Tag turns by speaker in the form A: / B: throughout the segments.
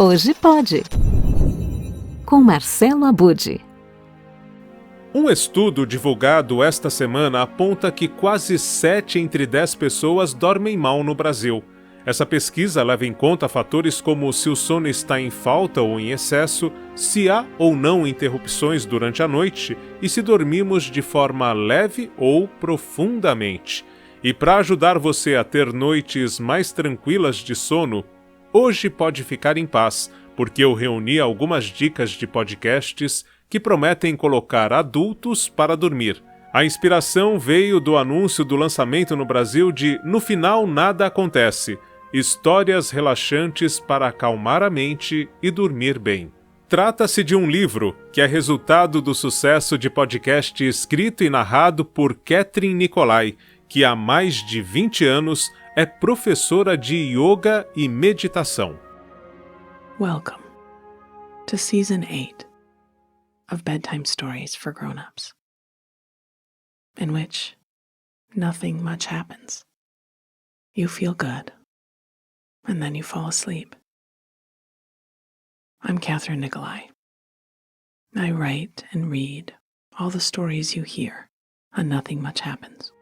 A: Hoje Pode, com Marcelo Abud.
B: Um estudo divulgado esta semana aponta que quase 7 entre 10 pessoas dormem mal no Brasil. Essa pesquisa leva em conta fatores como se o sono está em falta ou em excesso, se há ou não interrupções durante a noite e se dormimos de forma leve ou profundamente. E para ajudar você a ter noites mais tranquilas de sono, hoje pode ficar em paz, porque eu reuni algumas dicas de podcasts que prometem colocar adultos para dormir. A inspiração veio do anúncio do lançamento no Brasil de No Final Nada Acontece, histórias relaxantes para acalmar a mente e dormir bem. Trata-se de um livro que é resultado do sucesso de podcast escrito e narrado por Catherine Nicolai, que há mais de 20 anos é professora de yoga e meditação.
C: Welcome to Season 8 of Bedtime Stories for Grown-Ups, in which nothing much happens. You feel good, and then you fall asleep. I'm Catherine Nicolai. I write and read all the stories you hear on Nothing Much Happens.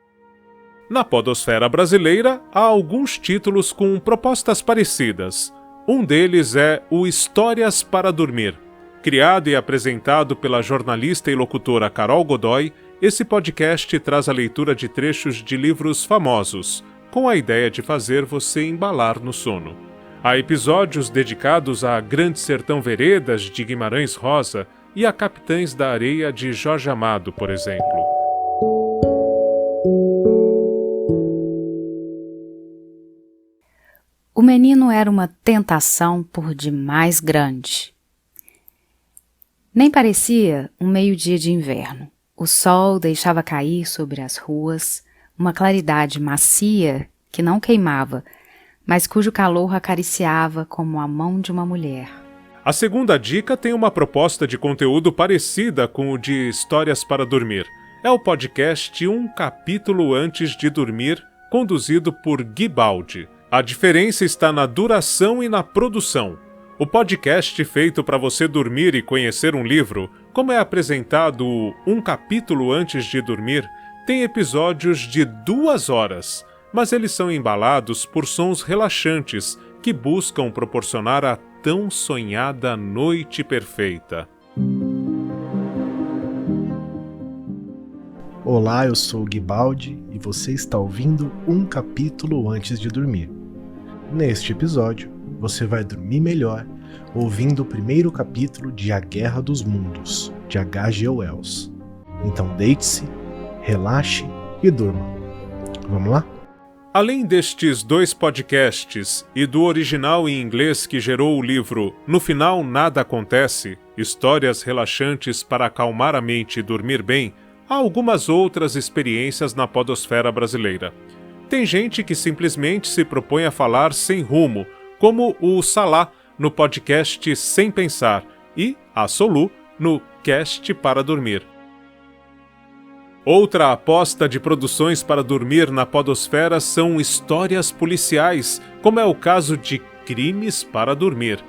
B: Na podosfera brasileira, há alguns títulos com propostas parecidas. Um deles é o Histórias para Dormir. Criado e apresentado pela jornalista e locutora Carol Godoy, esse podcast traz a leitura de trechos de livros famosos, com a ideia de fazer você embalar no sono. Há episódios dedicados a Grande Sertão Veredas, de Guimarães Rosa, e a Capitães da Areia, de Jorge Amado, por exemplo.
D: O menino era uma tentação por demais grande. Nem parecia um meio-dia de inverno. O sol deixava cair sobre as ruas uma claridade macia que não queimava, mas cujo calor acariciava como a mão de uma mulher.
B: A segunda dica tem uma proposta de conteúdo parecida com o de Histórias para Dormir. É o podcast Um Capítulo Antes de Dormir, conduzido por Gui Baldi. A diferença está na duração e na produção. O podcast feito para você dormir e conhecer um livro, como é apresentado Um Capítulo Antes de Dormir, tem episódios de 2 horas, mas eles são embalados por sons relaxantes que buscam proporcionar a tão sonhada noite perfeita.
E: Olá, eu sou o Gui Baldi e você está ouvindo Um Capítulo Antes de Dormir. Neste episódio, você vai dormir melhor ouvindo o primeiro capítulo de A Guerra dos Mundos, de H.G. Wells. Então deite-se, relaxe e durma. Vamos lá?
B: Além destes 2 podcasts e do original em inglês que gerou o livro No Final Nada Acontece, histórias relaxantes para acalmar a mente e dormir bem, há algumas outras experiências na podosfera brasileira. Tem gente que simplesmente se propõe a falar sem rumo, como o Salá no podcast Sem Pensar e a Solu no Cast para Dormir. Outra aposta de produções para dormir na podosfera são histórias policiais, como é o caso de Crimes para Dormir.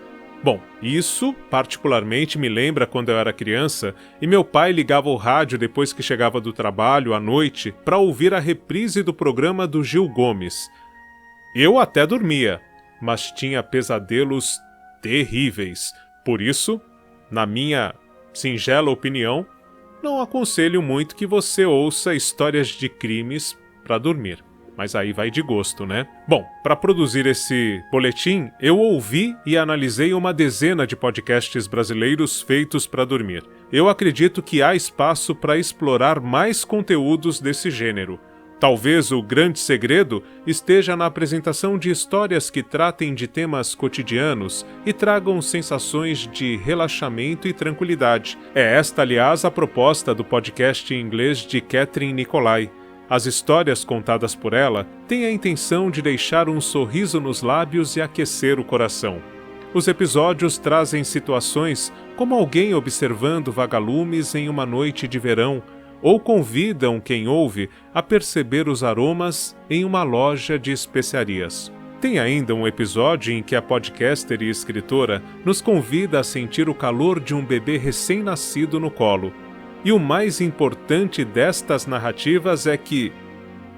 B: Bom, isso particularmente me lembra quando eu era criança e meu pai ligava o rádio depois que chegava do trabalho à noite para ouvir a reprise do programa do Gil Gomes. Eu até dormia, mas tinha pesadelos terríveis. Por isso, na minha singela opinião, não aconselho muito que você ouça histórias de crimes para dormir. Mas aí vai de gosto, né? Bom, para produzir esse boletim, eu ouvi e analisei uma dezena de podcasts brasileiros feitos para dormir. Eu acredito que há espaço para explorar mais conteúdos desse gênero. Talvez o grande segredo esteja na apresentação de histórias que tratem de temas cotidianos e tragam sensações de relaxamento e tranquilidade. É esta, aliás, a proposta do podcast em inglês de Catherine Nicolai. As histórias contadas por ela têm a intenção de deixar um sorriso nos lábios e aquecer o coração. Os episódios trazem situações como alguém observando vagalumes em uma noite de verão, ou convidam quem ouve a perceber os aromas em uma loja de especiarias. Tem ainda um episódio em que a podcaster e escritora nos convida a sentir o calor de um bebê recém-nascido no colo. E o mais importante destas narrativas é que,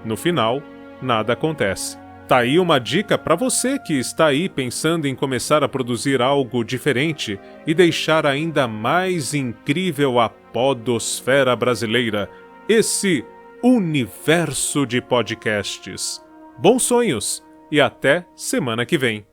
B: no final, nada acontece. Tá aí uma dica para você que está aí pensando em começar a produzir algo diferente e deixar ainda mais incrível a podosfera brasileira, esse universo de podcasts. Bons sonhos! E até semana que vem.